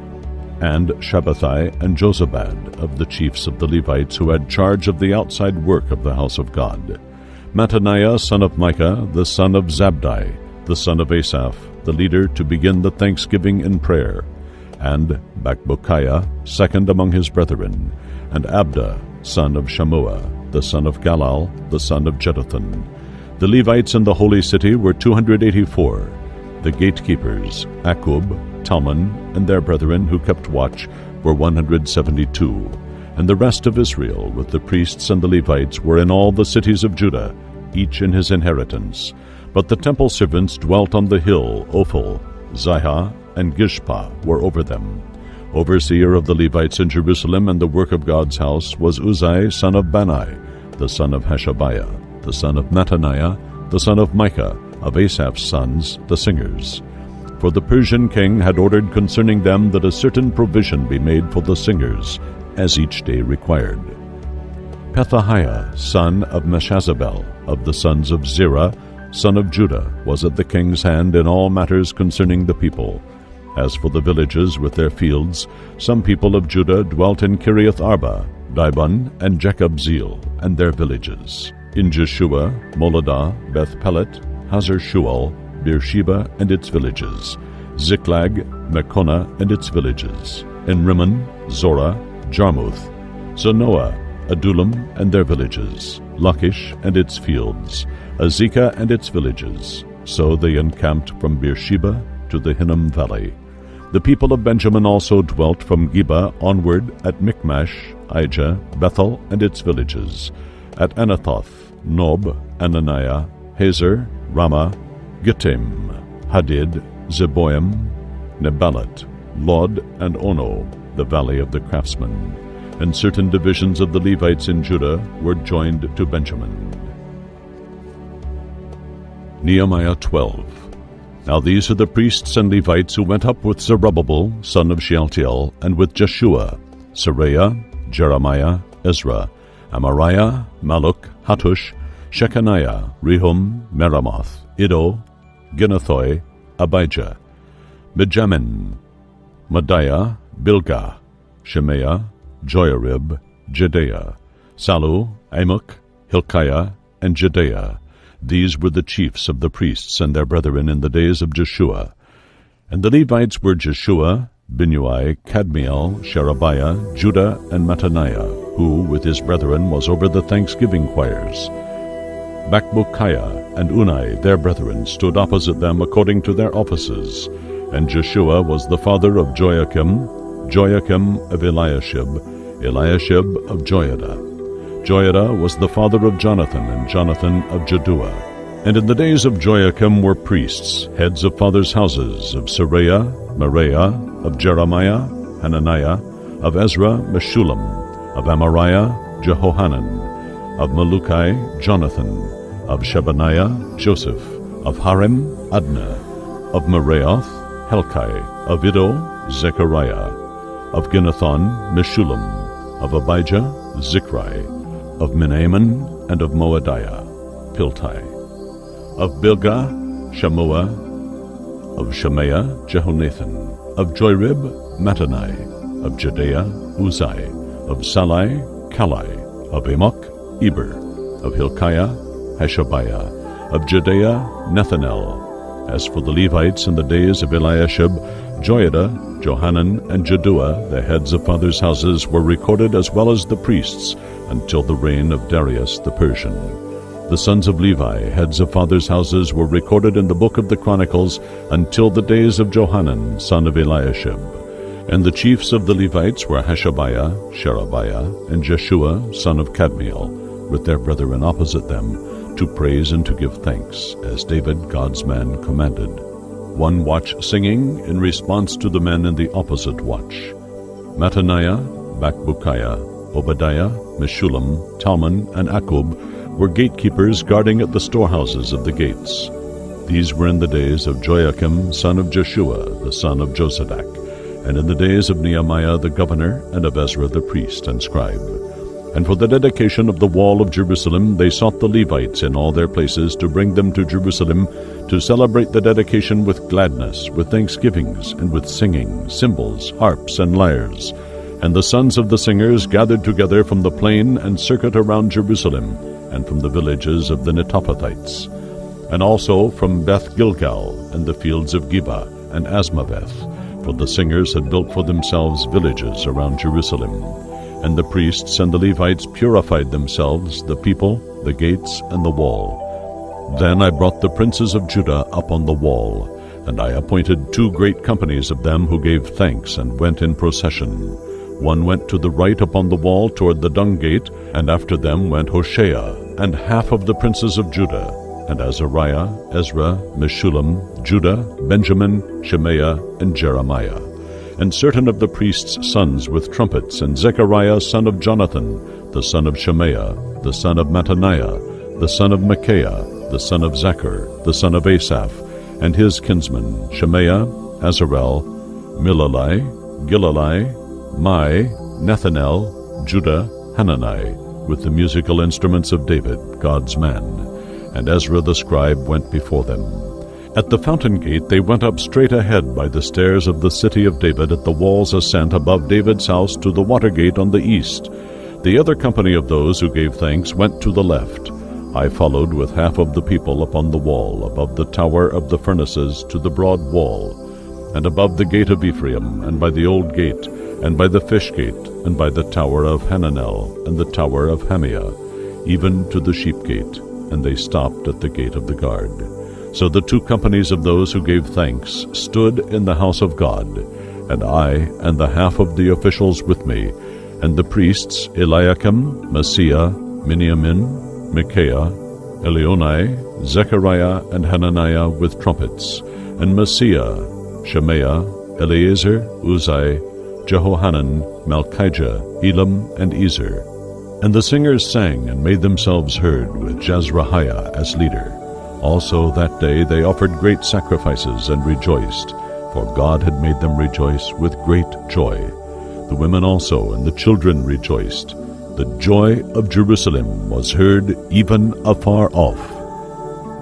and Shabbathai and Jozabad, of the chiefs of the Levites who had charge of the outside work of the house of God. Mattaniah, son of Micah, the son of Zabdi, the son of Asaph, the leader to begin the thanksgiving in prayer, and Bakbukiah, second among his brethren, and Abda, son of Shammua, the son of Galal, the son of Jeduthun. The Levites in the holy city were 284. The gatekeepers, Akub, Talmon, and their brethren who kept watch, were 172. And the rest of Israel, with the priests and the Levites, were in all the cities of Judah, each in his inheritance. But the temple servants dwelt on the hill, Ophel, Zihah, and Gishpa were over them. Overseer of the Levites in Jerusalem and the work of God's house was Uzai, son of Bani, the son of Hashabiah, the son of Mattaniah, the son of Micah, of Asaph's sons, the singers. For the Persian king had ordered concerning them that a certain provision be made for the singers, as each day required. Pethahiah, son of Meshazabel, of the sons of Zerah, son of Judah, was at the king's hand in all matters concerning the people. As for the villages with their fields, some people of Judah dwelt in Kiriath Arba, Dibon, and Jekabzeel, and their villages. In Jeshua, Moladah, Beth Pelet, Hazar Shual, Beersheba and its villages, Ziklag, Mekona and its villages, in Rimmon, Zorah, Jarmuth, Zanoah, Adullam and their villages, Lachish and its fields, Azekah and its villages. So they encamped from Beersheba to the Hinnom valley. The people of Benjamin also dwelt from Geba onward at Michmash, Aijah, Bethel and its villages, at Anathoth, Nob, Ananiah, Hazer, Ramah, Gittim, Hadid, Zeboim, Nebalat, Lod, and Ono, the valley of the craftsmen. And certain divisions of the Levites in Judah were joined to Benjamin. Nehemiah 12. Now these are the priests and Levites who went up with Zerubbabel, son of Shealtiel, and with Jeshua, Seraiah, Jeremiah, Ezra, Amariah, Maluk, Hattush, Shechaniah, Rehum, Meramoth, Iddo, Ginnathoi, Abijah, Benjamin, Madiah, Bilgah, Shemaiah, Joiarib, Jedaiah, Salu, Amok, Hilkiah, and Jedaiah. These were the chiefs of the priests and their brethren in the days of Jeshua. And the Levites were Jeshua, Binnui, Kadmiel, Sherebiah, Judah, and Mattaniah, who, with his brethren, was over the thanksgiving choirs. Bakbukiah and Unai, their brethren, stood opposite them according to their offices. And Jeshua was the father of Joiakim, Joiakim of Eliashib, Eliashib of Joiada. Joiada was the father of Jonathan, and Jonathan of Jaddua. And in the days of Joiakim were priests, heads of fathers' houses, of Seraiah, Meraiah, of Jeremiah, Hananiah, of Ezra, Meshullam, of Amariah, Jehohanan, of Malukai, Jonathan, of Shebaniah, Joseph, of Harim, Adnah, of Meraioth, Helkai, of Iddo, Zechariah, of Ginnathon, Meshullam, of Abijah, Zichri, of Menaman, and of Moadiah, Piltai, of Bilgah, Shammua, of Shemaiah, Jehonathan, of Joirib, Mattani, of Jedaiah, Uzai, of Salai, Kalai, of Amok, Eber, of Hilkiah, Hashabiah, of Jedaiah, Nethanel. As for the Levites in the days of Eliashib, Joiada, Johanan, and Jaddua, the heads of fathers' houses, were recorded as well as the priests, until the reign of Darius the Persian. The sons of Levi, heads of fathers' houses, were recorded in the book of the Chronicles until the days of Johanan, son of Eliashib. And the chiefs of the Levites were Hashabiah, Sherebiah, and Jeshua, son of Kadmiel, with their brethren opposite them, to praise and to give thanks, as David, God's man, commanded. One watch singing in response to the men in the opposite watch. Mattaniah, Bakbukiah, Obadiah, Meshullam, Talmon, and Akub were gatekeepers guarding at the storehouses of the gates. These were in the days of Joachim, son of Jeshua, the son of Josadak, and in the days of Nehemiah the governor, and of Ezra the priest and scribe. And for the dedication of the wall of Jerusalem they sought the Levites in all their places to bring them to Jerusalem to celebrate the dedication with gladness, with thanksgivings, and with singing, cymbals, harps, and lyres. And the sons of the singers gathered together from the plain and circuit around Jerusalem, and from the villages of the Netophathites, and also from Beth Gilgal, and the fields of Geba, and Asmaveth, for the singers had built for themselves villages around Jerusalem. And the priests and the Levites purified themselves, the people, the gates, and the wall. Then I brought the princes of Judah up on the wall, and I appointed 2 great companies of them who gave thanks and went in procession. One went to the right upon the wall toward the dung gate, and after them went Hoshea, and half of the princes of Judah, and Azariah, Ezra, Meshullam, Judah, Benjamin, Shemaiah, and Jeremiah, and certain of the priests' sons with trumpets, and Zechariah son of Jonathan, the son of Shemaiah, the son of Mattaniah, the son of Micaiah, the son of Zechar, the son of Asaph, and his kinsmen, Shemaiah, Azarel, Milalai, Gilalai, Mai, Nethanel, Judah, Hanani, with the musical instruments of David, God's man. And Ezra the scribe went before them. At the fountain gate they went up straight ahead by the stairs of the city of David at the wall's ascent above David's house to the water gate on the east. The other company of those who gave thanks went to the left. I followed with half of the people upon the wall, above the tower of the furnaces to the broad wall, and above the gate of Ephraim, and by the old gate, and by the fish gate, and by the tower of Hananel, and the tower of Hamiah, even to the sheep gate, and they stopped at the gate of the guard. So the 2 companies of those who gave thanks stood in the house of God, and I and the half of the officials with me, and the priests Eliakim, Maaseiah, Miniamin, Micaiah, Elionai, Zechariah, and Hananiah with trumpets, and Maaseiah, Shemaiah, Eleazar, Uzai, Jehohanan, Malchijah, Elam, and Ezer. And the singers sang and made themselves heard, with Jezrahiah as leader. Also that day they offered great sacrifices and rejoiced, for God had made them rejoice with great joy. The women also and the children rejoiced. The joy of Jerusalem was heard even afar off.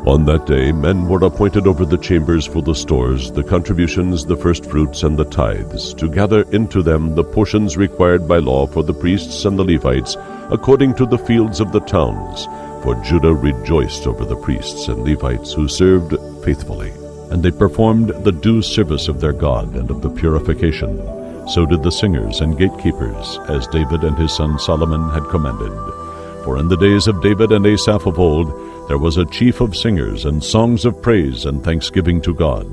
On that day men were appointed over the chambers for the stores, the contributions, the firstfruits, and the tithes, to gather into them the portions required by law for the priests and the Levites, according to the fields of the towns. For Judah rejoiced over the priests and Levites who served faithfully, and they performed the due service of their God and of the purification. So did the singers and gatekeepers, as David and his son Solomon had commanded. For in the days of David and Asaph of old, there was a chief of singers, and songs of praise and thanksgiving to God.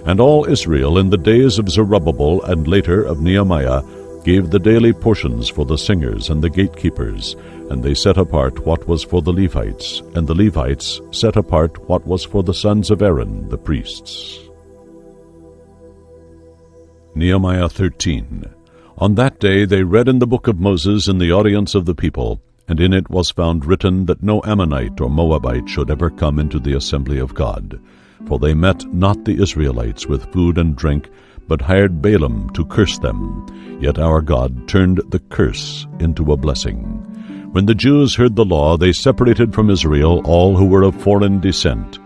And all Israel in the days of Zerubbabel and later of Nehemiah gave the daily portions for the singers and the gatekeepers, and they set apart what was for the Levites, and the Levites set apart what was for the sons of Aaron, the priests. Nehemiah 13. On that day they read in the book of Moses in the audience of the people, and in it was found written that no Ammonite or Moabite should ever come into the assembly of God. For they met not the Israelites with food and drink, but hired Balaam to curse them. Yet our God turned the curse into a blessing. When the Jews heard the law, they separated from Israel all who were of foreign descent.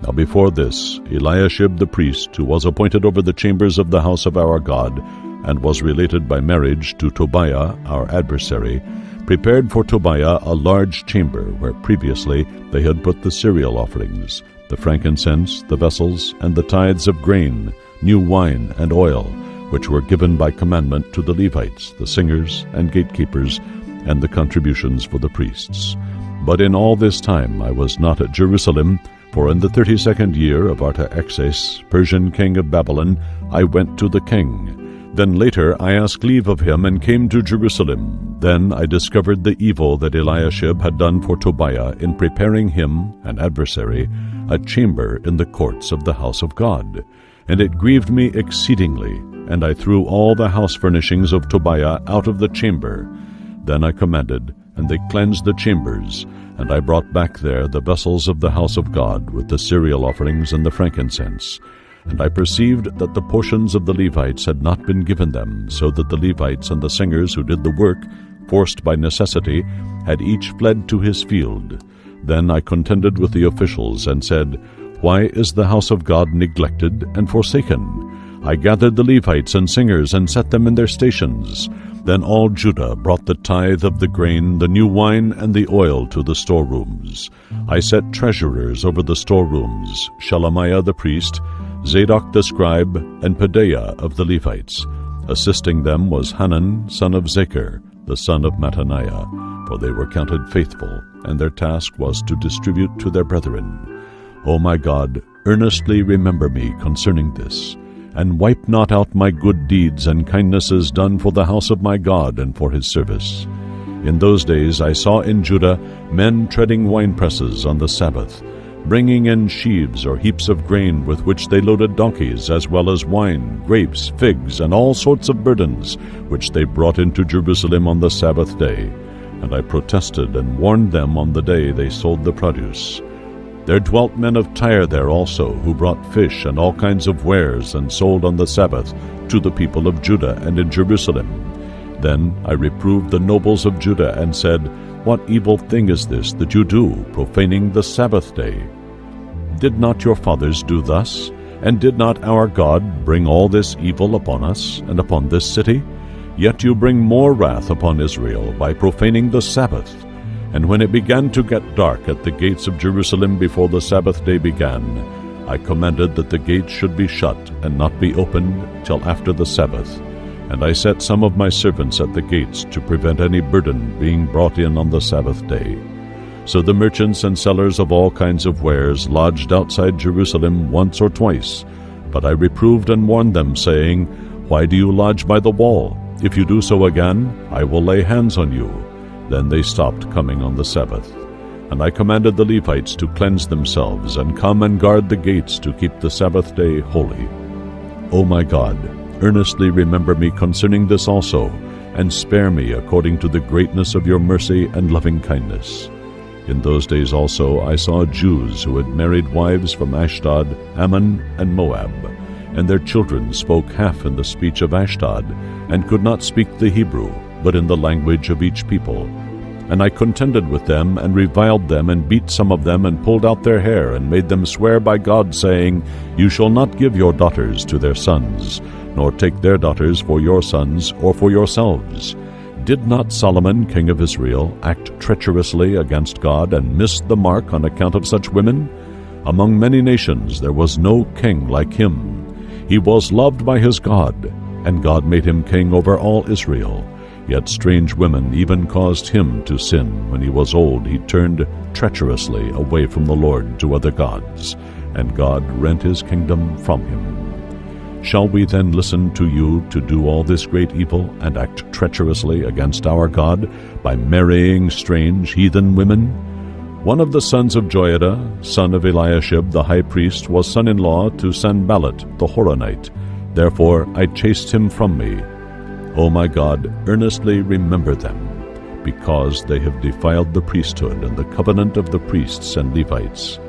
Now before this, Eliashib the priest, who was appointed over the chambers of the house of our God, and was related by marriage to Tobiah, our adversary, prepared for Tobiah a large chamber, where previously they had put the cereal offerings, the frankincense, the vessels, and the tithes of grain, new wine, and oil, which were given by commandment to the Levites, the singers, and gatekeepers, and the contributions for the priests. But in all this time I was not at Jerusalem, for in the 32nd year of Artaxerxes, Persian king of Babylon, I went to the king. Then later I asked leave of him and came to Jerusalem. Then I discovered the evil that Eliashib had done for Tobiah in preparing him, an adversary, a chamber in the courts of the house of God. And it grieved me exceedingly, and I threw all the house furnishings of Tobiah out of the chamber. Then I commanded, and they cleansed the chambers, and I brought back there the vessels of the house of God with the cereal offerings and the frankincense. And I perceived that the portions of the Levites had not been given them, so that the Levites and the singers who did the work, forced by necessity, had each fled to his field. Then I contended with the officials and said, Why is the house of God neglected and forsaken? I gathered the Levites and singers and set them in their stations. Then all Judah brought the tithe of the grain, the new wine, and the oil to the storerooms. I set treasurers over the storerooms, Shelemiah the priest, Zadok the scribe, and Pedaiah of the Levites. Assisting them was Hanan, son of Zachar, the son of Mattaniah, for they were counted faithful, and their task was to distribute to their brethren. O my God, earnestly remember me concerning this, and wipe not out my good deeds and kindnesses done for the house of my God and for his service. In those days I saw in Judah men treading winepresses on the Sabbath, bringing in sheaves or heaps of grain with which they loaded donkeys, as well as wine, grapes, figs, and all sorts of burdens, which they brought into Jerusalem on the Sabbath day. And I protested and warned them on the day they sold the produce. There dwelt men of Tyre there also, who brought fish and all kinds of wares, and sold on the Sabbath to the people of Judah and in Jerusalem. Then I reproved the nobles of Judah, and said, What evil thing is this that you do, profaning the Sabbath day? Did not your fathers do thus? And did not our God bring all this evil upon us, and upon this city? Yet you bring more wrath upon Israel by profaning the Sabbath. And when it began to get dark at the gates of Jerusalem before the Sabbath day began, I commanded that the gates should be shut and not be opened till after the Sabbath. And I set some of my servants at the gates to prevent any burden being brought in on the Sabbath day. So the merchants and sellers of all kinds of wares lodged outside Jerusalem once or twice. But I reproved and warned them, saying, Why do you lodge by the wall? If you do so again, I will lay hands on you. Then they stopped coming on the Sabbath. And I commanded the Levites to cleanse themselves, and come and guard the gates to keep the Sabbath day holy. O my God, earnestly remember me concerning this also, and spare me according to the greatness of your mercy and loving kindness. In those days also I saw Jews who had married wives from Ashdod, Ammon, and Moab, and their children spoke half in the speech of Ashdod, and could not speak the Hebrew, but in the language of each people. And I contended with them, and reviled them, and beat some of them, and pulled out their hair, and made them swear by God, saying, You shall not give your daughters to their sons, nor take their daughters for your sons, or for yourselves. Did not Solomon, king of Israel, act treacherously against God, and miss the mark on account of such women? Among many nations there was no king like him. He was loved by his God, and God made him king over all Israel. Yet strange women even caused him to sin. When he was old, he turned treacherously away from the Lord to other gods, and God rent his kingdom from him. Shall we then listen to you to do all this great evil, and act treacherously against our God, by marrying strange heathen women? One of the sons of Joiada, son of Eliashib the high priest, was son-in-law to Sanballat the Horonite. Therefore I chased him from me. O my God, earnestly remember them, because they have defiled the priesthood and the covenant of the priests and Levites.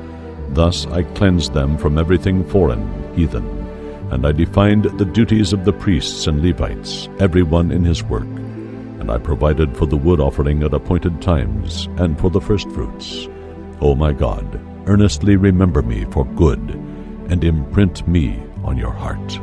Thus I cleansed them from everything foreign, heathen, and I defined the duties of the priests and Levites, every one in his work. And I provided for the wood offering at appointed times, and for the firstfruits. O my God, earnestly remember me for good, and imprint me on your heart.